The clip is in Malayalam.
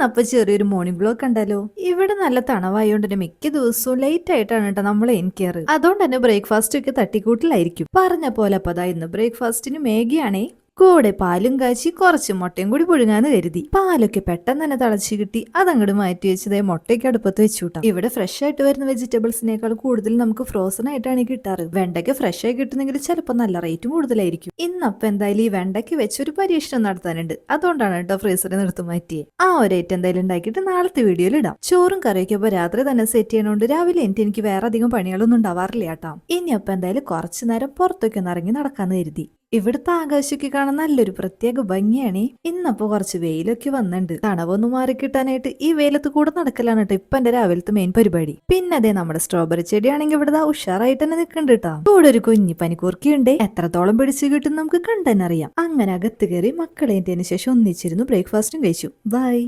ഇന്നപ്പൊ ചെറിയൊരു മോർണിംഗ് ബ്ലോഗ് കണ്ടാലോ. ഇവിടെ നല്ല തണവായോണ്ട് തന്നെ മിക്ക ദിവസവും ലേറ്റ് ആയിട്ടാണ് കേട്ടോ നമ്മൾ എനിക്കാറ്. അതുകൊണ്ട് തന്നെ ബ്രേക്ക്ഫാസ്റ്റ് ഒക്കെ തട്ടിക്കൂട്ടിലായിരിക്കും. പറഞ്ഞ പോലെ അപ്പൊ അതാ ഇന്ന് ബ്രേക്ക്ഫാസ്റ്റിന് മേഗിയാണേ. കൂടെ പാലും കാച്ചി കുറച്ച് മുട്ടയും കൂടി പുഴുങ്ങാന്ന് കരുതി. പാലൊക്കെ പെട്ടെന്ന് തന്നെ തിളച്ചു കിട്ടി. അതങ്ങോട്ട് മാറ്റി വെച്ചതേ മുട്ടയ്ക്ക് അടുപ്പത്ത് വെച്ചുകൂട്ടാം. ഇവിടെ ഫ്രഷ് ആയിട്ട് വരുന്ന വെജിറ്റബിൾസിനേക്കാൾ കൂടുതൽ നമുക്ക് ഫ്രോസൺ ആയിട്ടാണ് കിട്ടാറ്. വെണ്ടയ്ക്ക് ഫ്രഷ് ആയി കിട്ടുന്നെങ്കിൽ ചിലപ്പോൾ നല്ല റേറ്റും കൂടുതലായിരിക്കും. ഇന്നപ്പം എന്തായാലും ഈ വെണ്ടയ്ക്ക് വെച്ചൊരു പരീക്ഷണം നടത്താനുണ്ട്. അതുകൊണ്ടാണ് കേട്ടോ ഫ്രീസറിൽ നിർത്തി മാറ്റിയത്. ആ ഒരു ഐറ്റം എന്തായാലും ഉണ്ടാക്കിയിട്ട് നാളത്തെ വീഡിയോയിൽ ഇടാം. ചോറും കറിയൊക്കെ ഇപ്പോൾ രാത്രി തന്നെ സെറ്റ് ചെയ്യണോണ്ട് രാവിലെ എനിക്ക് വേറെ അധികം പണികളൊന്നും ഉണ്ടാവാറില്ല കേട്ടോ. ഇനിയപ്പം എന്തായാലും കുറച്ചു നേരം പുറത്തൊക്കെ ഒന്ന് ഇറങ്ങി നടക്കാന്ന് കരുതി. ഇവിടുത്തെ ആകാശമൊക്കെ കാണാൻ നല്ലൊരു പ്രത്യേക ഭംഗിയാണ്. ഇന്നപ്പോ കുറച്ച് വെയിലൊക്കെ വന്നിട്ടുണ്ട്. തണവൊന്നും മാറിക്കിട്ടാനായിട്ട് ഈ വെയിലത്ത് കൂടെ നടക്കലാണ് കേട്ടോ ഇപ്പൊ എന്റെ രാവിലത്തെ മെയിൻ പരിപാടി. പിന്നെ അതെ നമ്മുടെ സ്ട്രോബെറി ചെടിയാണെങ്കിൽ ഇവിടെ ഉഷാറായിട്ട് തന്നെ നിൽക്കുന്നുണ്ട് കേട്ടോ. കൂടെ ഒരു കുഞ്ഞി പനിക്കൂർക്കിയുണ്ട്. എത്രത്തോളം പിടിച്ചു കിട്ടും നമുക്ക് കണ്ടെന്നറിയാം. അങ്ങനെ അകത്ത് കയറി മക്കളെ ശേഷം ഒന്നിച്ചിരുന്നു ബ്രേക്ക്ഫാസ്റ്റും കഴിച്ചു. ബൈ.